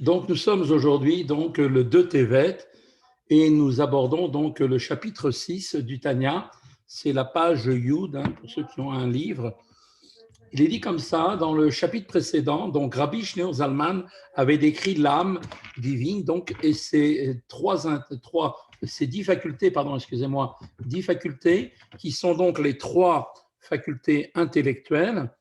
Donc, nous sommes aujourd'hui donc le 2 Tevet et nous abordons donc le chapitre 6 du Tanya. C'est la page Yud, pour ceux qui ont un livre. Il est dit comme ça dans le chapitre précédent. Donc, Rabbi Shneur Zalman avait décrit l'âme divine, donc, et ces 10 facultés, pardon, excusez-moi, 10 facultés qui sont donc les 3 facultés intellectuelles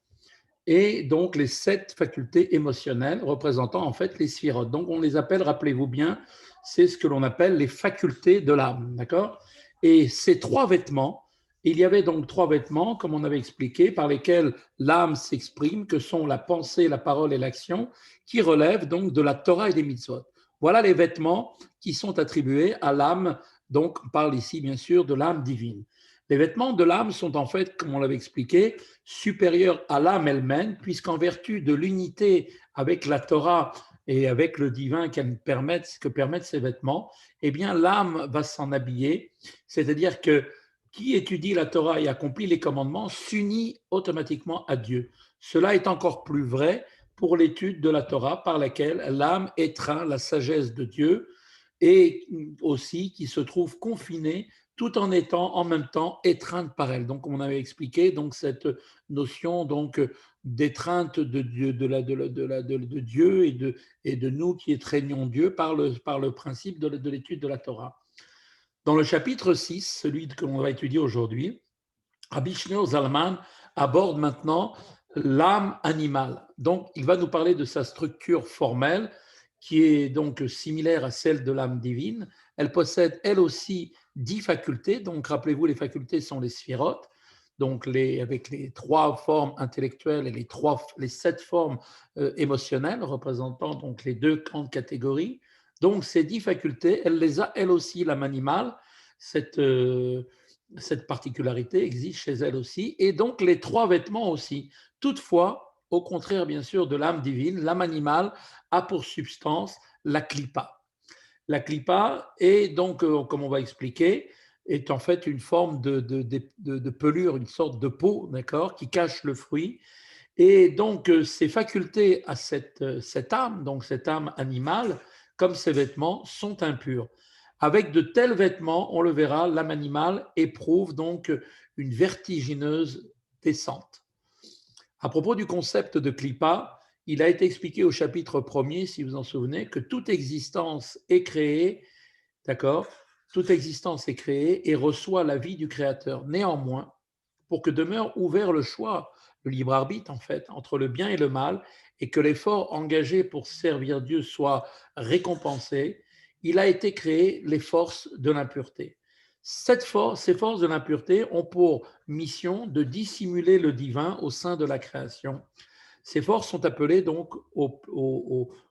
et donc les 7 facultés émotionnelles représentant en fait les sphirotes. Donc on les appelle, rappelez-vous bien, c'est ce que l'on appelle les facultés de l'âme, d'accord? Et ces 3 vêtements, il y avait donc 3 vêtements, comme on avait expliqué, par lesquels l'âme s'exprime, que sont la pensée, la parole et l'action, qui relèvent donc de la Torah et des mitzvot. Voilà les vêtements qui sont attribués à l'âme, donc on parle ici bien sûr de l'âme divine. Les vêtements de l'âme sont en fait, comme on l'avait expliqué, supérieure à l'âme elle-même, puisqu'en vertu de l'unité avec la Torah et avec le divin que permettent ces vêtements, eh bien l'âme va s'en habiller, c'est-à-dire que qui étudie la Torah et accomplit les commandements s'unit automatiquement à Dieu. Cela est encore plus vrai pour l'étude de la Torah par laquelle l'âme étreint la sagesse de Dieu et aussi qui se trouve confinée tout en étant en même temps étreinte par elle. Donc, on avait expliqué donc cette notion donc d'étreinte de Dieu, de Dieu et de nous qui étreignons Dieu par le principe de l'étude de la Torah. Dans le chapitre 6, celui que l'on va étudier aujourd'hui, Rabbi Shneur Zalman aborde maintenant l'âme animale. Donc, il va nous parler de sa structure formelle qui est donc similaire à celle de l'âme divine. Elle possède elle aussi 10 facultés. Donc, rappelez-vous, les facultés sont les sphirotes. Donc, avec les 3 formes intellectuelles et les 7 formes émotionnelles, représentant donc les 2 grandes catégories. Donc, ces 10 facultés, elle les a elle aussi, l'âme animale, cette particularité existe chez elle aussi, et donc les 3 vêtements aussi. Toutefois, au contraire bien sûr de l'âme divine, l'âme animale a pour substance la clipa. La clipa est donc, comme on va expliquer, est en fait une forme de pelure, une sorte de peau, d'accord, qui cache le fruit. Et donc, ces facultés à cette âme, donc cette âme animale, comme ces vêtements, sont impurs. Avec de tels vêtements, on le verra, l'âme animale éprouve donc une vertigineuse descente. À propos du concept de clipa, il a été expliqué au chapitre 1er, si vous vous en souvenez, que toute existence est créée, d'accord? Toute existence est créée et reçoit la vie du Créateur. Néanmoins, pour que demeure ouvert le choix, le libre arbitre en fait, entre le bien et le mal, et que l'effort engagé pour servir Dieu soit récompensé, il a été créé les forces de l'impureté. Ces forces de l'impureté ont pour mission de dissimuler le divin au sein de la création. Ces forces sont appelées donc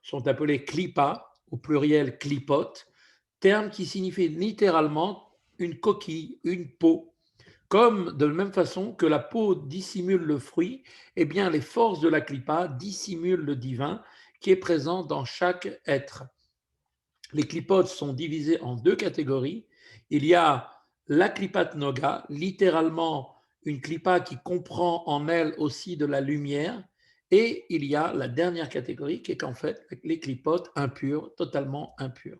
sont appelées klipa, au pluriel klipote, terme qui signifie littéralement une coquille, une peau. Comme de la même façon que la peau dissimule le fruit, eh bien les forces de la clipa dissimulent le divin qui est présent dans chaque être. Les clipotes sont divisées en 2 catégories. Il y a la clipat noga, littéralement une clipa qui comprend en elle aussi de la lumière, et il y a la dernière catégorie qui est qu'en fait les clipotes impures, totalement impures.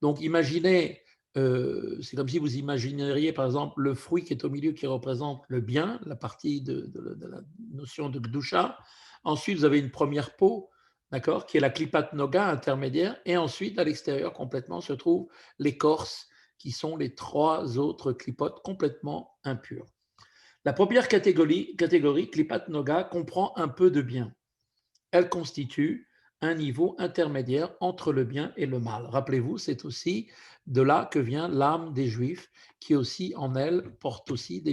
Donc imaginez, c'est comme si vous imagineriez par exemple le fruit qui est au milieu qui représente le bien, la partie de la notion de Gdusha. Ensuite, vous avez une première peau, d'accord, qui est la Klipat Noga intermédiaire. Et ensuite, à l'extérieur complètement, se trouvent l'écorce, qui sont les 3 autres clipotes complètement impures. La première catégorie Klipat Noga, comprend un peu de bien. Elle constitue un niveau intermédiaire entre le bien et le mal. Rappelez-vous, c'est aussi de là que vient l'âme des Juifs, qui aussi en elle porte aussi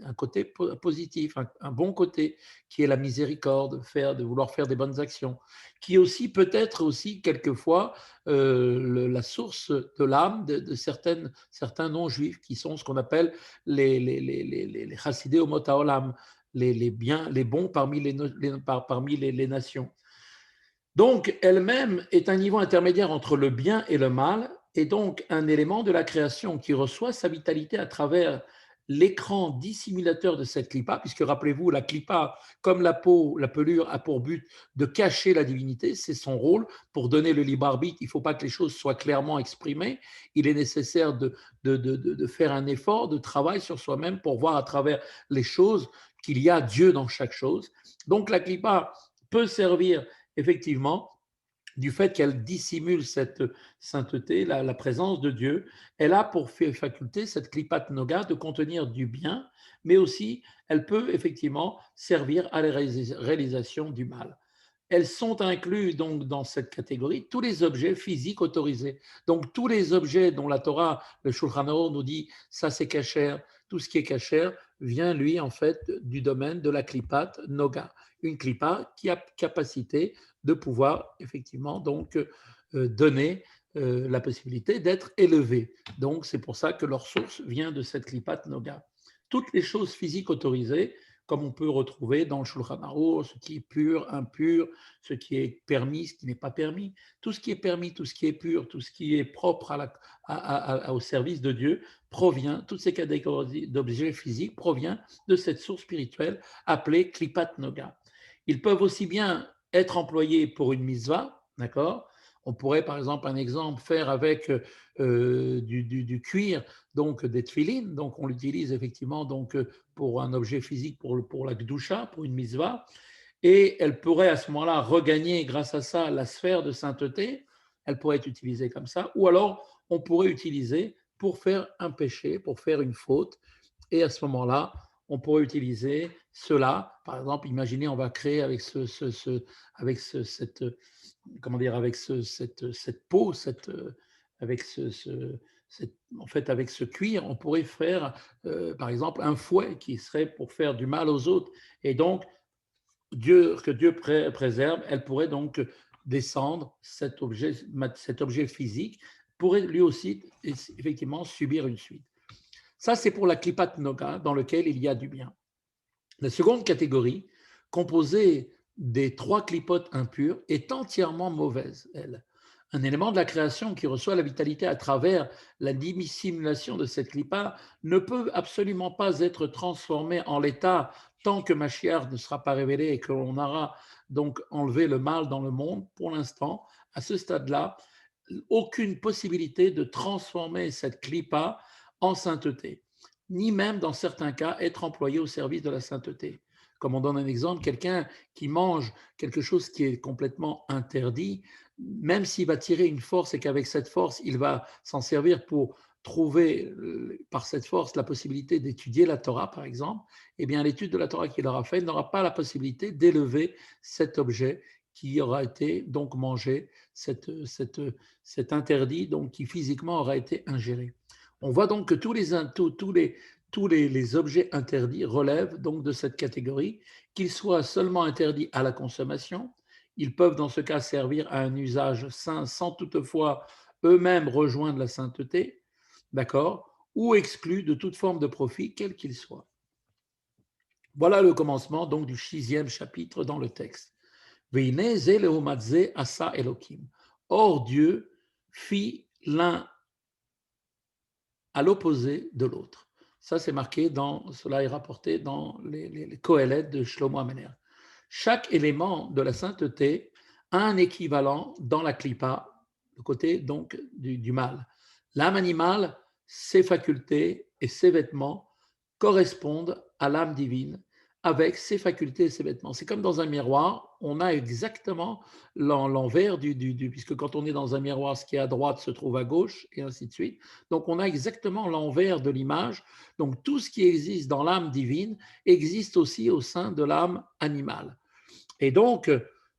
un côté positif, un bon côté, qui est la miséricorde, de vouloir faire des bonnes actions, qui aussi peut être aussi quelquefois la source de l'âme de certains non-juifs, qui sont ce qu'on appelle les chassidés homotaolam, les bons parmi les nations. Donc, elle-même est un niveau intermédiaire entre le bien et le mal, et donc un élément de la création qui reçoit sa vitalité à travers l'écran dissimulateur de cette clipa, puisque rappelez-vous, la clipa, comme la peau, la pelure, a pour but de cacher la divinité, c'est son rôle pour donner le libre arbitre. Il ne faut pas que les choses soient clairement exprimées. Il est nécessaire de faire un effort, de travail sur soi-même pour voir à travers les choses qu'il y a Dieu dans chaque chose. Donc la clipa peut servir effectivement du fait qu'elle dissimule cette sainteté, la présence de Dieu. Elle a pour faculté, cette klipat noga, de contenir du bien, mais aussi elle peut effectivement servir à la réalisation du mal. Elles sont inclus donc dans cette catégorie tous les objets physiques autorisés. Donc tous les objets dont la Torah, le Shulchan Aruch nous dit ça c'est kasher, tout ce qui est kasher vient lui en fait du domaine de la klipat noga, une klipa qui a capacité de pouvoir effectivement donc donner la possibilité d'être élevé. Donc c'est pour ça que leur source vient de cette klipat noga. Toutes les choses physiques autorisées, comme on peut retrouver dans le Shulchan Aruch, ce qui est pur, impur, ce qui est permis, ce qui n'est pas permis. Tout ce qui est permis, tout ce qui est pur, tout ce qui est propre au service de Dieu provient, toutes ces catégories d'objets physiques proviennent de cette source spirituelle appelée Klipat Noga. Ils peuvent aussi bien être employés pour une mitzvah, d'accord? On pourrait, par exemple, un exemple, faire avec du cuir, donc des tefilines, donc on l'utilise effectivement donc, pour un objet physique, pour la gdusha, pour une mitzvah, et elle pourrait à ce moment-là regagner grâce à ça la sphère de sainteté, elle pourrait être utilisée comme ça, ou alors on pourrait utiliser pour faire un péché, pour faire une faute, et à ce moment-là, on pourrait utiliser cela. Par exemple, imaginez, on va créer avec avec cette, comment dire, avec cette peau, avec en fait, avec ce cuir, on pourrait faire, par exemple, un fouet qui serait pour faire du mal aux autres. Et donc, que Dieu préserve, elle pourrait donc descendre cet objet physique, pourrait lui aussi effectivement subir une suite. Ça, c'est pour la klipat noga, dans lequel il y a du bien. La seconde catégorie, composée des trois clipotes impures, est entièrement mauvaise, elle. Un élément de la création qui reçoit la vitalité à travers la dissimulation de cette clipa ne peut absolument pas être transformé en l'état tant que Mashiach ne sera pas révélé et que l'on aura donc enlevé le mal dans le monde. Pour l'instant, à ce stade-là, aucune possibilité de transformer cette clipa en sainteté, ni même dans certains cas être employé au service de la sainteté. Comme on donne un exemple, quelqu'un qui mange quelque chose qui est complètement interdit, même s'il va tirer une force et qu'avec cette force, il va s'en servir pour trouver par cette force la possibilité d'étudier la Torah, par exemple, eh bien l'étude de la Torah qu'il aura faite n'aura pas la possibilité d'élever cet objet qui aura été donc mangé, cet interdit donc qui physiquement aura été ingéré. On voit donc que tous les objets interdits relèvent donc de cette catégorie, qu'ils soient seulement interdits à la consommation, ils peuvent dans ce cas servir à un usage saint sans toutefois eux-mêmes rejoindre la sainteté, d'accord, ou exclus de toute forme de profit, quel qu'il soit. Voilà le commencement donc du 6e chapitre dans le texte. Asa Elohim. Or Dieu fit l'un à l'opposé de l'autre. Ça, c'est marqué cela est rapporté dans les Kohelet de Shlomo Amener. Chaque élément de la sainteté a un équivalent dans la klipa, le côté donc du mal. L'âme animale, ses facultés et ses vêtements correspondent à l'âme divine avec ses facultés et ses vêtements. C'est comme dans un miroir, on a exactement l'envers puisque quand on est dans un miroir, ce qui est à droite se trouve à gauche, et ainsi de suite. Donc on a exactement l'envers de l'image. Donc tout ce qui existe dans l'âme divine existe aussi au sein de l'âme animale. Et donc,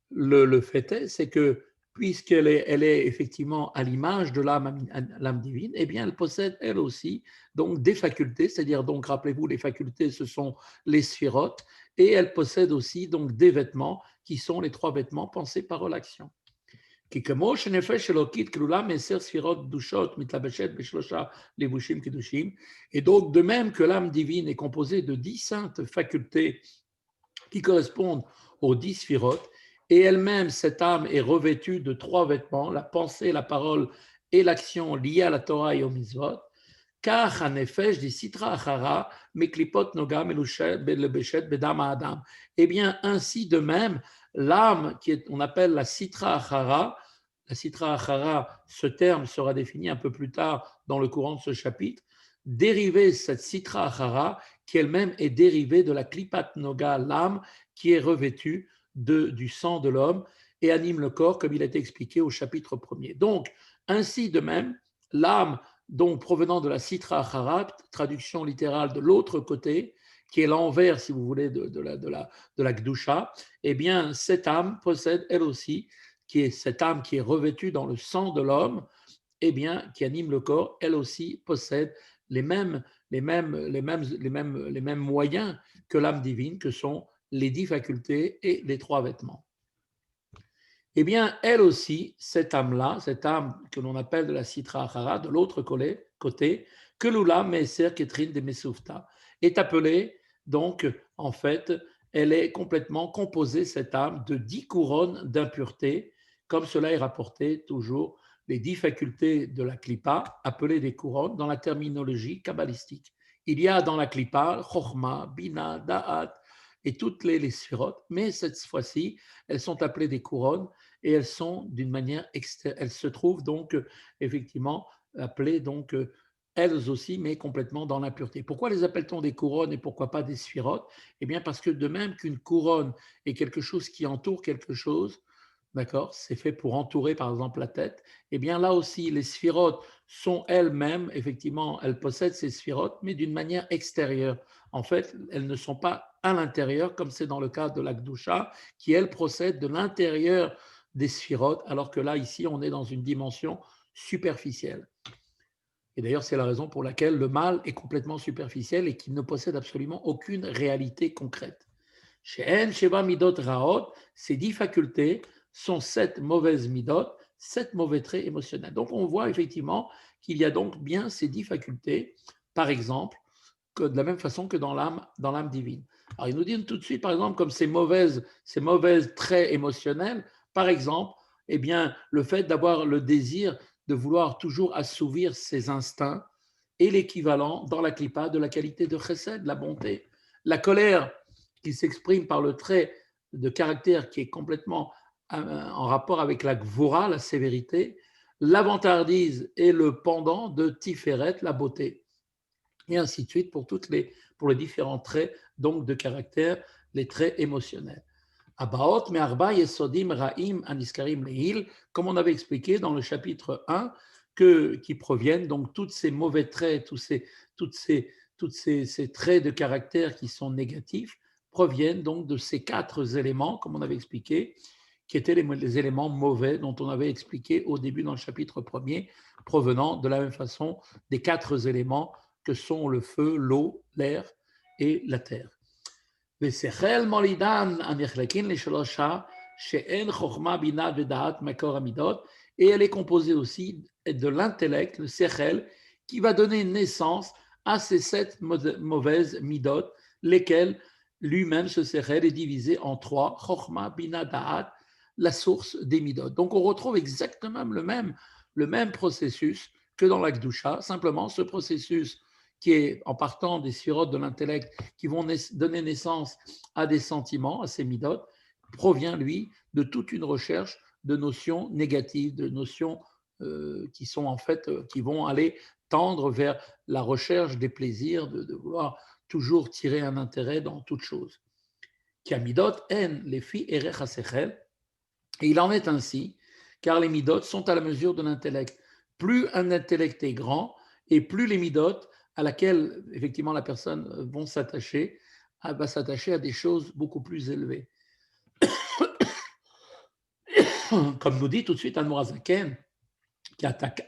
le fait est, c'est que puisqu'elle est effectivement à l'image de l'âme divine, eh bien, elle possède elle aussi donc des facultés, c'est-à-dire donc rappelez-vous, les facultés ce sont les sphirotes, et elle possède aussi donc des vêtements qui sont les trois vêtements pensés par relaction. Et donc, de même que l'âme divine est composée de 10 saintes facultés qui correspondent aux 10 sphirotes, et elle-même, cette âme est revêtue de trois vêtements, la pensée, la parole et l'action liées à la Torah et au mitzvot, Kach hanefesh di sitra achara, meklipot noga melubeshet bedam adam. Eh bien, ainsi de même, l'âme, on appelle la sitra achara, la sitra achara, ce terme sera défini un peu plus tard dans le courant de ce chapitre, dérivée, cette sitra achara, qui elle-même est dérivée de la klipat noga, l'âme qui est revêtue du sang de l'homme et anime le corps, comme il a été expliqué au chapitre 1er. Donc, ainsi de même, l'âme, donc provenant de la sitra acharat, traduction littérale de l'autre côté, qui est l'envers, si vous voulez, de la gdusha, eh bien, cette âme possède, elle aussi, qui est cette âme qui est revêtue dans le sang de l'homme, eh bien, qui anime le corps, elle aussi possède les mêmes moyens que l'âme divine, que sont les 10 facultés et les 3 vêtements. Eh bien, elle aussi, cette âme-là, cette âme que l'on appelle de la Sitra Achara, de l'autre côté, que l'Ula Meser Ketrin de Mesufta, est appelée, donc, en fait, elle est complètement composée, cette âme, de 10 couronnes d'impureté, comme cela est rapporté toujours, les 10 facultés de la Klippa, appelées des couronnes dans la terminologie kabbalistique. Il y a dans la Klippa, Chochma, Bina, Da'at, et toutes les sphirotes, mais cette fois-ci, elles sont appelées des couronnes et elles sont d'une manière elles se trouvent donc effectivement appelées donc elles aussi, mais complètement dans l'impureté. Pourquoi les appelle-t-on des couronnes et pourquoi pas des sphirotes? Eh bien parce que de même qu'une couronne est quelque chose qui entoure quelque chose, d'accord, c'est fait pour entourer par exemple la tête, eh bien là aussi les sphirotes sont elles-mêmes, effectivement, elles possèdent ces sphirotes, mais d'une manière extérieure. En fait, elles ne sont pas à l'intérieur, comme c'est dans le cas de l'Akdusha, qui elle procède de l'intérieur des sphirotes, alors que là, ici, on est dans une dimension superficielle. Et d'ailleurs, c'est la raison pour laquelle le mal est complètement superficiel et qu'il ne possède absolument aucune réalité concrète. Chez En, Sheva Midot Raot, ces 10 facultés sont 7 mauvaises midot, 7 mauvais traits émotionnels. Donc, on voit effectivement qu'il y a donc bien ces 10 facultés, par exemple, que de la même façon que dans l'âme divine. Alors, il nous dit tout de suite, par exemple, comme ces mauvaises traits émotionnels, par exemple, eh bien, le fait d'avoir le désir de vouloir toujours assouvir ses instincts est l'équivalent dans la clipa de la qualité de chesed, de la bonté. La colère qui s'exprime par le trait de caractère qui est complètement en rapport avec la gvora, la sévérité, l'avantardise est le pendant de tiferet, la beauté et ainsi de suite pour les différents traits donc de caractère, les traits émotionnels. Abaot me'arba yesodim ra'im aniskarim le'il, comme on avait expliqué dans le chapitre 1, qui proviennent donc tous ces mauvais traits, tous ces traits de caractère qui sont négatifs, proviennent donc de ces 4 éléments, comme on avait expliqué, qui étaient les éléments mauvais dont on avait expliqué au début dans le chapitre 1er, provenant de la même façon des 4 éléments que sont le feu, l'eau, l'air et la terre. Et elle est composée aussi de l'intellect, le sechel, qui va donner naissance à ces 7 mauvaises midot, lesquelles lui-même, ce sechel, est divisé en 3, chokhma, bina, da'at, la source des midot. Donc on retrouve exactement le même processus que dans la Gdusha, simplement ce processus qui est en partant des sphirotes de l'intellect qui vont donner naissance à des sentiments, à ces midot, provient, lui, de toute une recherche de notions négatives, de notions qui sont en fait, qui vont aller tendre vers la recherche des plaisirs, de vouloir toujours tirer un intérêt dans toute chose. Qui a midot en les filles erech hasechel, et il en est ainsi, car les midot sont à la mesure de l'intellect. Plus un intellect est grand, et plus les midot à laquelle effectivement la personne va s'attacher à des choses beaucoup plus élevées. Comme nous dit tout de suite Admor Hazaken,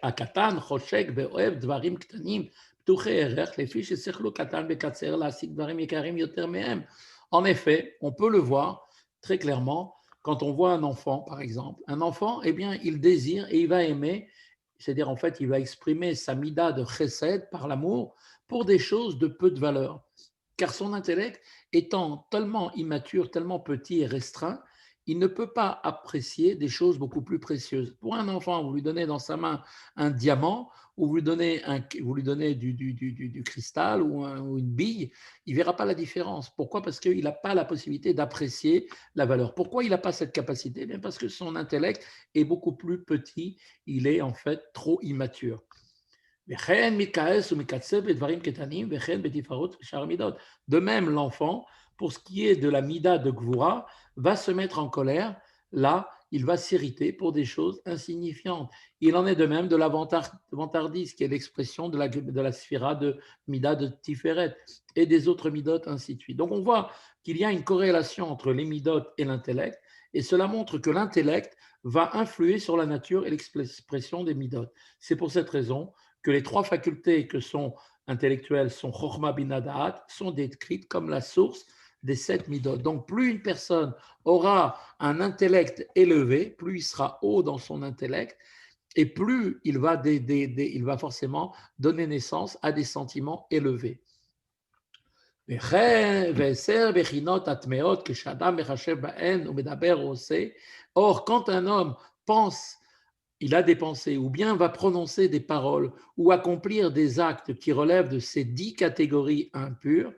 הקטן חושק ואוהב דברים קטנים פתוחי ערך, לפי ששכלו קטן וקצר להשיג דברים יקרים יותר מהם. En effet, on peut le voir très clairement quand on voit un enfant, par exemple. Un enfant, eh bien, il désire et il va aimer, c'est-à-dire en fait, il va exprimer sa mida de chesed par l'amour pour des choses de peu de valeur. Car son intellect étant tellement immature, tellement petit et restreint, il ne peut pas apprécier des choses beaucoup plus précieuses. Pour un enfant, vous lui donnez dans sa main un diamant, ou vous lui donnez du cristal ou une bille, il ne verra pas la différence. Pourquoi? Parce qu'il n'a pas la possibilité d'apprécier la valeur. Pourquoi il n'a pas cette capacité? Bien parce que son intellect est beaucoup plus petit, il est en fait trop immature. De même, l'enfant, pour ce qui est de la mida de Gvura, va se mettre en colère. Là, il va s'irriter pour des choses insignifiantes. Il en est de même de la vantardise, qui est l'expression de la sphira de mida de Tiferet et des autres midotes, ainsi de suite. Donc, on voit qu'il y a une corrélation entre les midotes et l'intellect, et cela montre que l'intellect va influer sur la nature et l'expression des midotes. C'est pour cette raison que les trois facultés que sont intellectuelles sont Chokhmah Bina Da'at, sont décrites comme la source des 7 midot. Donc, plus une personne aura un intellect élevé, plus il sera haut dans son intellect, et plus il va forcément donner naissance à des sentiments élevés. Or, quand un homme pense, il a des pensées, ou bien va prononcer des paroles, ou accomplir des actes qui relèvent de ces 10 catégories impures,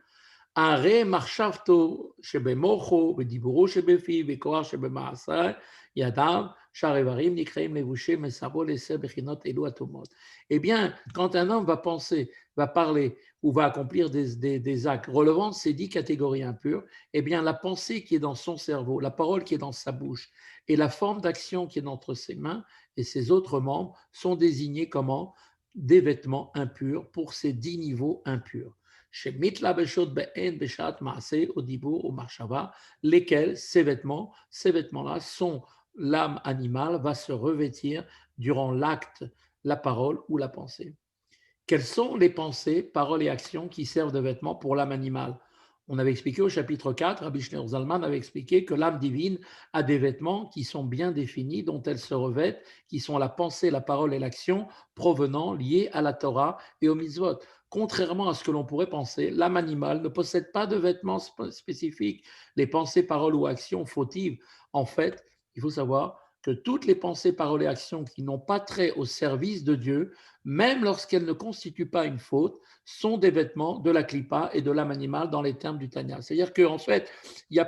הרי מחשבתו שבמוחו ודיבורו שבפיו וכוח שבמעשיו ידיו שאר איברים נקראים לבושי מסבו לעשר בחינות אלו התומות. Eh bien, quand un homme va penser, va parler ou va accomplir des actes relevant de ces 10 catégories impures, eh bien, la pensée qui est dans son cerveau, la parole qui est dans sa bouche et la forme d'action qui est entre ses mains et ses autres membres sont désignés comment? Des vêtements impurs pour ces 10 niveaux impurs. Lesquels, ces vêtements-là sont l'âme animale va se revêtir durant l'acte, la parole ou la pensée. Quelles sont les pensées, paroles et actions qui servent de vêtements pour l'âme animale? On avait expliqué au chapitre 4, Rabbi Shneur Zalman avait expliqué que l'âme divine a des vêtements qui sont bien définis, dont elle se revêt, qui sont la pensée, la parole et l'action provenant, liés à la Torah et au mitzvot. Contrairement à ce que l'on pourrait penser, l'âme animale ne possède pas de vêtements spécifiques. Les pensées, paroles ou actions fautives, en fait, il faut savoir que toutes les pensées, paroles et actions qui n'ont pas trait au service de Dieu, même lorsqu'elles ne constituent pas une faute, sont des vêtements de la clipa et de l'âme animale dans les termes du Tanya. C'est-à-dire qu'en fait, il n'y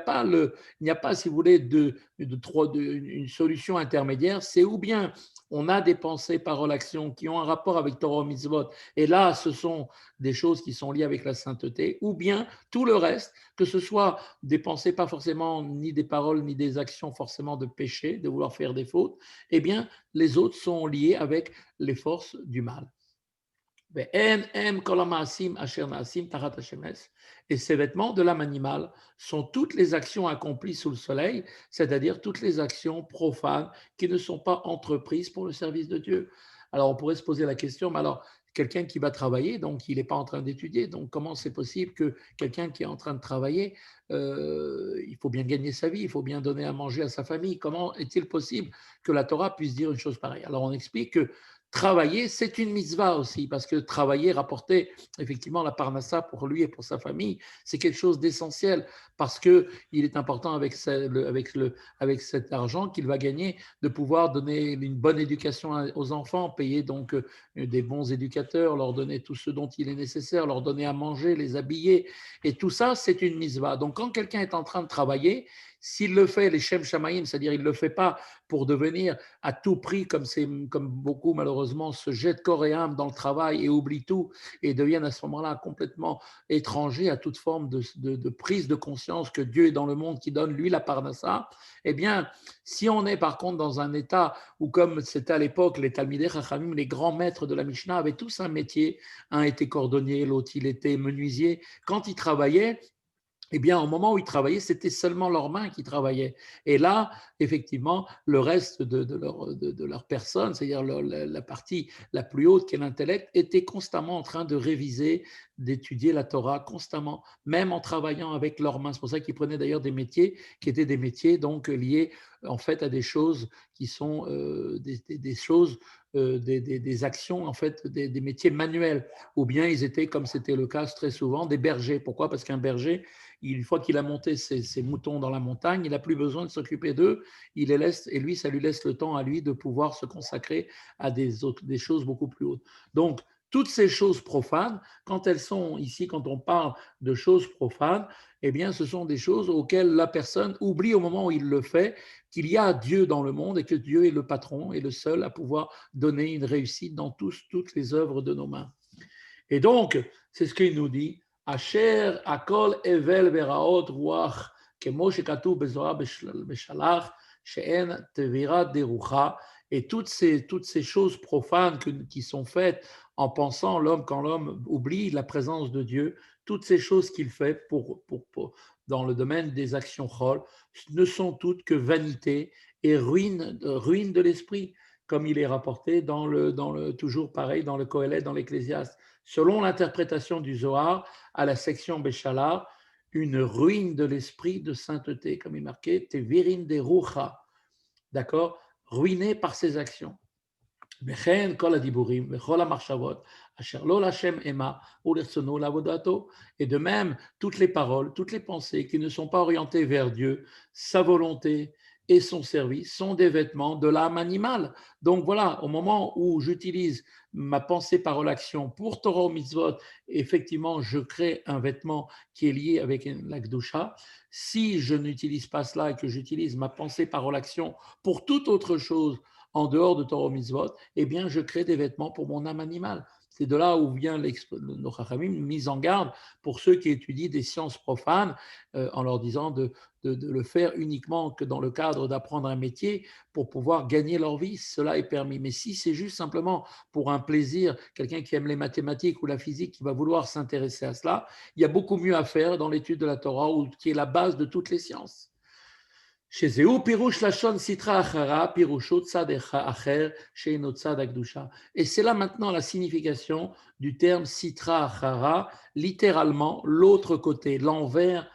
a pas, si vous voulez, une solution intermédiaire. C'est ou bien on a des pensées, paroles, actions qui ont un rapport avec Torah Mitzvot, et là, ce sont des choses qui sont liées avec la sainteté, ou bien tout le reste, que ce soit des pensées, pas forcément ni des paroles, ni des actions forcément de péché, de vouloir faire des fautes, eh bien, les autres sont liés avec les forces du mal. Et ces vêtements de l'âme animale sont toutes les actions accomplies sous le soleil, c'est-à-dire toutes les actions profanes qui ne sont pas entreprises pour le service de Dieu. Alors on pourrait se poser la question, mais alors quelqu'un qui va travailler, donc il n'est pas en train d'étudier, donc comment c'est possible que quelqu'un qui est en train de travailler, il faut bien gagner sa vie, il faut bien donner à manger à sa famille, comment est-il possible que la Torah puisse dire une chose pareille? Alors on explique que travailler, c'est une mitzvah aussi, parce que travailler, rapporter effectivement la parnassa pour lui et pour sa famille, c'est quelque chose d'essentiel, parce qu'il est important avec cet argent qu'il va gagner de pouvoir donner une bonne éducation aux enfants, payer donc des bons éducateurs, leur donner tout ce dont il est nécessaire, leur donner à manger, les habiller, et tout ça, c'est une mitzvah. Donc quand quelqu'un est en train de travailler, s'il le fait, les Shem Shamayim, c'est-à-dire il ne le fait pas pour devenir à tout prix, comme beaucoup malheureusement se jettent corps et âme dans le travail et oublient tout et deviennent à ce moment-là complètement étrangers à toute forme de prise de conscience que Dieu est dans le monde qui donne lui la parnassa. Eh bien, si on est par contre dans un état où, comme c'était à l'époque, les Talmidei Chachamim, les grands maîtres de la Mishnah avaient tous un métier, un était cordonnier, l'autre il était menuisier, quand ils travaillaient, eh bien, au moment où ils travaillaient, c'était seulement leurs mains qui travaillaient. Et là, effectivement, le reste de leur personne, c'est-à-dire la partie la plus haute qui est l'intellect, était constamment en train de réviser, d'étudier la Torah constamment, même en travaillant avec leurs mains. C'est pour ça qu'ils prenaient d'ailleurs des métiers qui étaient des métiers donc liés en fait à des choses qui sont des choses, des actions, en fait, des métiers manuels. Ou bien ils étaient, comme c'était le cas très souvent, des bergers. Pourquoi? Parce qu'un berger, une fois qu'il a monté ses moutons dans la montagne, il n'a plus besoin de s'occuper d'eux. Il les laisse, et lui, ça lui laisse le temps à lui de pouvoir se consacrer à des choses beaucoup plus hautes. Donc, toutes ces choses profanes, quand elles sont ici, quand on parle de choses profanes, eh bien, ce sont des choses auxquelles la personne oublie au moment où il le fait qu'il y a Dieu dans le monde et que Dieu est le patron et le seul à pouvoir donner une réussite dans toutes les œuvres de nos mains. Et donc, c'est ce qu'il nous dit. Asher akol evel veraot ruach, kemo shekatu bezoar beshalach, she'en tevira derucha. Et toutes ces choses profanes qui sont faites en pensant l'homme, quand l'homme oublie la présence de Dieu, toutes ces choses qu'il fait dans le domaine des actions chol ne sont toutes que vanité et ruine de l'esprit, comme il est rapporté toujours pareil, dans le Kohelet, dans l'Ecclésiaste. Selon l'interprétation du Zohar, à la section Béchalar, une ruine de l'esprit de sainteté, comme il est marqué, Tevirin de Rucha, d'accord, ruiné par ses actions. Et de même, toutes les paroles, toutes les pensées qui ne sont pas orientées vers Dieu, sa volonté et son service sont des vêtements de l'âme animale. Donc voilà, au moment où j'utilise ma pensée, parole, action pour Torah ou mitzvot, effectivement, je crée un vêtement qui est lié avec la Kedusha. Si je n'utilise pas cela et que j'utilise ma pensée, parole, action pour toute autre chose en dehors de Torah mitzvot, eh bien, je crée des vêtements pour mon âme animale. C'est de là où vient nos Chachamim, une mise en garde pour ceux qui étudient des sciences profanes, en leur disant de le faire uniquement que dans le cadre d'apprendre un métier pour pouvoir gagner leur vie. Cela est permis. Mais si c'est juste simplement pour un plaisir, quelqu'un qui aime les mathématiques ou la physique qui va vouloir s'intéresser à cela, il y a beaucoup mieux à faire dans l'étude de la Torah, qui est la base de toutes les sciences. שזהו פירוש לשון סטרא אחרא, פירושו צד אחר שאינו צד הקדושה. Et c'est là maintenant la signification du terme sitra achara, littéralement l'autre côté, l'envers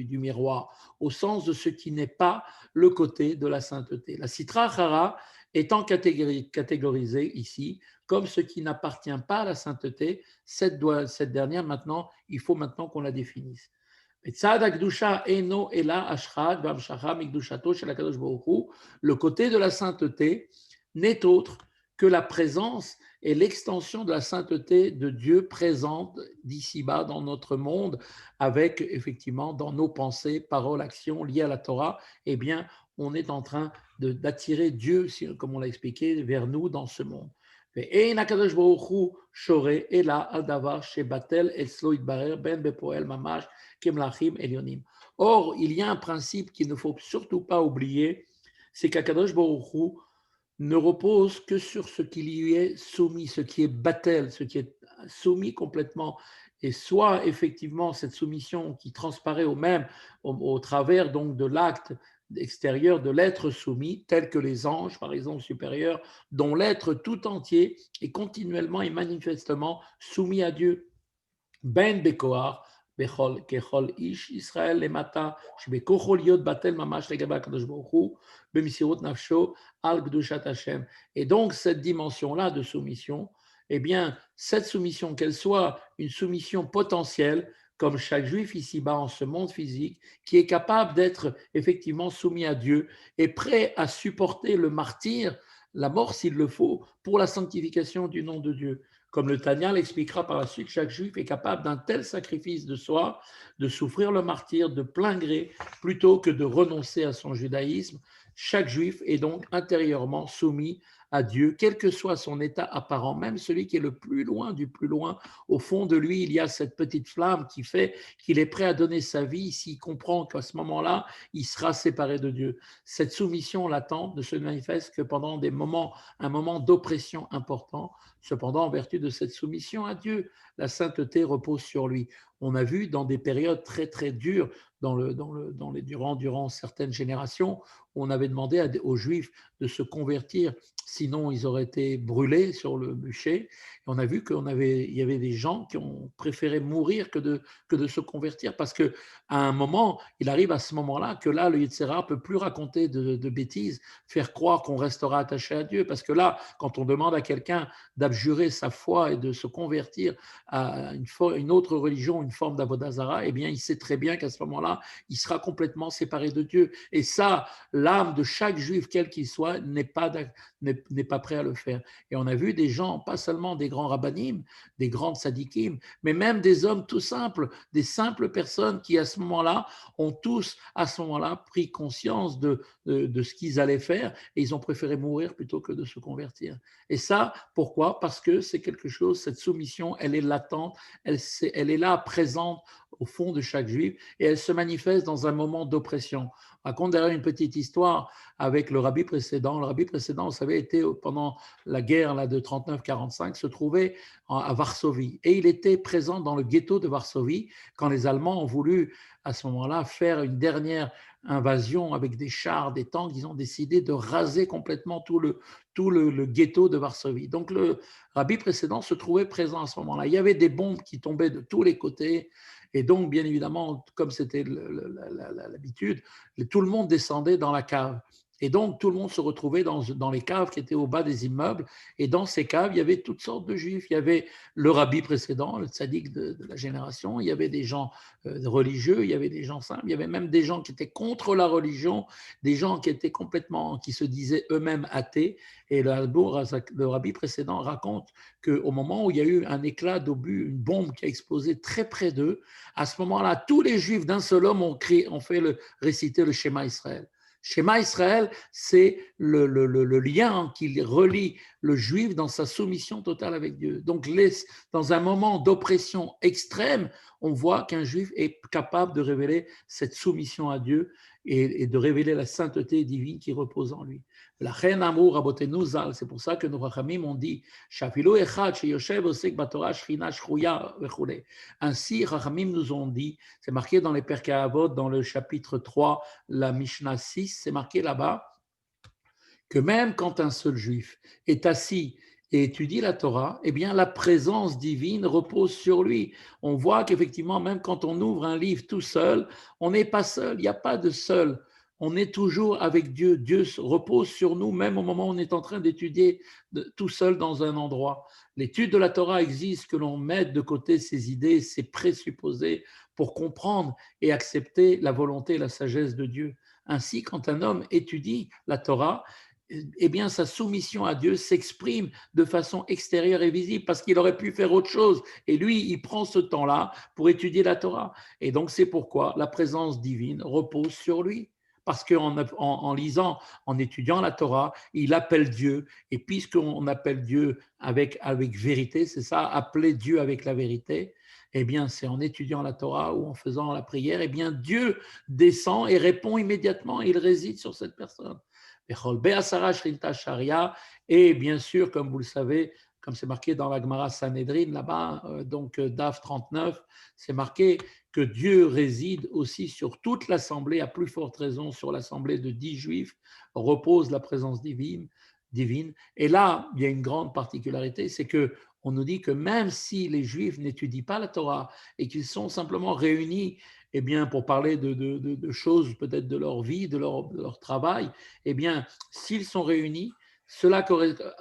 du miroir, au sens de ce qui n'est pas le côté de la sainteté. La sitra achara étant catégorisée ici comme ce qui n'appartient pas à la sainteté, cette dernière maintenant, il faut maintenant qu'on la définisse. Le côté de la sainteté n'est autre que la présence et l'extension de la sainteté de Dieu présente d'ici-bas dans notre monde, avec effectivement dans nos pensées, paroles, actions liées à la Torah. Eh bien, on est en train d'attirer Dieu, comme on l'a expliqué, vers nous dans ce monde. ואין הקדוש ברוך הוא שורה אלא על דבר שבטל אצלו יתברר בין בפועל ממש כמלאכים עליונים. Or, il y a un principe qu'il ne faut surtout pas oublier, c'est qu'Akadosh Baruch Hu ne repose que sur ce qui lui est soumis, ce qui est batel, ce qui est soumis complètement. Et soit effectivement cette soumission qui transparaît au travers donc de l'acte extérieur de l'être soumis, tel que les anges, par exemple, supérieurs, dont l'être tout entier est continuellement et manifestement soumis à Dieu. Ben Bekoar, Bechol, Kechol Ish, Israël, Lemata, Shebekoko Liot Batel Mamash Legaba Kadosh Baruch Bemisirut Nafsho, Al Gdushat Hashem. Et donc, cette dimension-là de soumission, eh bien, cette soumission, qu'elle soit une soumission potentielle, comme chaque juif ici-bas en ce monde physique, qui est capable d'être effectivement soumis à Dieu et prêt à supporter le martyre, la mort s'il le faut, pour la sanctification du nom de Dieu. Comme le Tanya l'expliquera par la suite, chaque juif est capable d'un tel sacrifice de soi, de souffrir le martyre de plein gré, plutôt que de renoncer à son judaïsme. Chaque juif est donc intérieurement soumis à Dieu, quel que soit son état apparent, même celui qui est le plus loin du plus loin. Au fond de lui, il y a cette petite flamme qui fait qu'il est prêt à donner sa vie s'il comprend qu'à ce moment-là, il sera séparé de Dieu. Cette soumission latente ne se manifeste que pendant un moment d'oppression important. Cependant, en vertu de cette soumission à Dieu, la sainteté repose sur lui. On a vu dans des périodes très, très dures, durant certaines générations, on avait demandé aux Juifs de se convertir, sinon ils auraient été brûlés sur le bûcher. Et on a vu il y avait des gens qui ont préféré mourir que de se convertir parce que à un moment, il arrive à ce moment-là que là, le Yetzirah ne peut plus raconter de bêtises, faire croire qu'on restera attaché à Dieu. Parce que là, quand on demande à quelqu'un d'abjurer sa foi et de se convertir à une autre religion, une forme d'Avodazara, eh bien, il sait très bien qu'à ce moment-là, il sera complètement séparé de Dieu. Et ça, l'âme de chaque juif, quel qu'il soit, n'est pas prêt à le faire. Et on a vu des gens, pas seulement des grands rabbinim, des grandes sadikim, mais même des hommes tout simples, des simples personnes qui, à ce moment-là, ont tous, à ce moment-là, pris conscience de ce qu'ils allaient faire et ils ont préféré mourir plutôt que de se convertir. Et ça, pourquoi? Parce que c'est quelque chose, cette soumission, elle est latente, elle est là, présente au fond de chaque juif et elle se manifeste dans un moment d'oppression. On raconte d'ailleurs une petite histoire avec le rabbi précédent. Le rabbi précédent, vous savez, était pendant la guerre là, de 39-45, se trouvait à Varsovie. Et il était présent dans le ghetto de Varsovie quand les Allemands ont voulu, à ce moment-là, faire une dernière invasion avec des chars, des tanks. Ils ont décidé de raser complètement le ghetto de Varsovie. Donc le rabbi précédent se trouvait présent à ce moment-là. Il y avait des bombes qui tombaient de tous les côtés. Et donc, bien évidemment, comme c'était l'habitude, tout le monde descendait dans la cave. Et donc, tout le monde se retrouvait dans les caves qui étaient au bas des immeubles. Et dans ces caves, il y avait toutes sortes de juifs. Il y avait le rabbi précédent, le tzaddik de la génération. Il y avait des gens religieux, il y avait des gens simples. Il y avait même des gens qui étaient contre la religion, des gens qui étaient qui se disaient eux-mêmes athées. Et le rabbi précédent raconte qu'au moment où il y a eu un éclat d'obus, une bombe qui a explosé très près d'eux, à ce moment-là, tous les juifs d'un seul homme ont fait réciter le schéma Israël. Schéma Israël, c'est le lien qui relie le juif dans sa soumission totale avec Dieu. Donc, dans un moment d'oppression extrême, on voit qu'un juif est capable de révéler cette soumission à Dieu et de révéler la sainteté divine qui repose en lui. La reine amour rabotenu zal, c'est pour ça que nos rachamim ont dit Shafilo echad sheyoshev osek batorah shchina shchuya vechule. Ainsi, rachamim nous ont dit, c'est marqué dans les Perkei Avot, dans le chapitre 3, la Mishnah 6, c'est marqué là-bas que même quand un seul juif est assis et étudie la Torah, eh bien la présence divine repose sur lui. On voit qu'effectivement, même quand on ouvre un livre tout seul, on n'est pas seul, il n'y a pas de seul. On est toujours avec Dieu. Dieu repose sur nous, même au moment où on est en train d'étudier tout seul dans un endroit. L'étude de la Torah existe que l'on mette de côté ses idées, ses présupposés, pour comprendre et accepter la volonté et la sagesse de Dieu. Ainsi, quand un homme étudie la Torah, eh bien, sa soumission à Dieu s'exprime de façon extérieure et visible parce qu'il aurait pu faire autre chose. Et lui, il prend ce temps-là pour étudier la Torah. Et donc, c'est pourquoi la présence divine repose sur lui. Parce qu'en lisant, en étudiant la Torah, il appelle Dieu. Et puisqu'on appelle Dieu avec vérité, c'est ça, appeler Dieu avec la vérité, eh bien, c'est en étudiant la Torah ou en faisant la prière, eh bien, Dieu descend et répond immédiatement. Et il réside sur cette personne. Et bien sûr, comme vous le savez, comme c'est marqué dans la Gemara Sanhedrin, là-bas, donc DAF 39, c'est marqué que Dieu réside aussi sur toute l'assemblée, à plus forte raison sur l'assemblée de 10 juifs, repose la présence divine. Et là, il y a une grande particularité, c'est que on nous dit que même si les juifs n'étudient pas la Torah et qu'ils sont simplement réunis eh bien, pour parler de choses peut-être de leur vie, de leur travail, eh bien, s'ils sont réunis, cela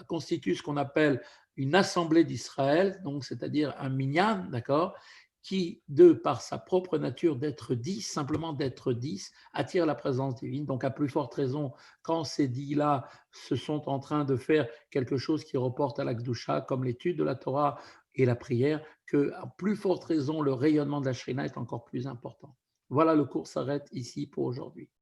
constitue ce qu'on appelle une assemblée d'Israël, donc c'est-à-dire un minyan, d'accord, qui, de par sa propre nature d'être 10, simplement d'être 10, attire la présence divine. Donc, à plus forte raison, quand ces 10-là se sont en train de faire quelque chose qui reporte à la Gdusha, comme l'étude de la Torah et la prière, que, à plus forte raison, le rayonnement de la Shrina est encore plus important. Voilà, le cours s'arrête ici pour aujourd'hui.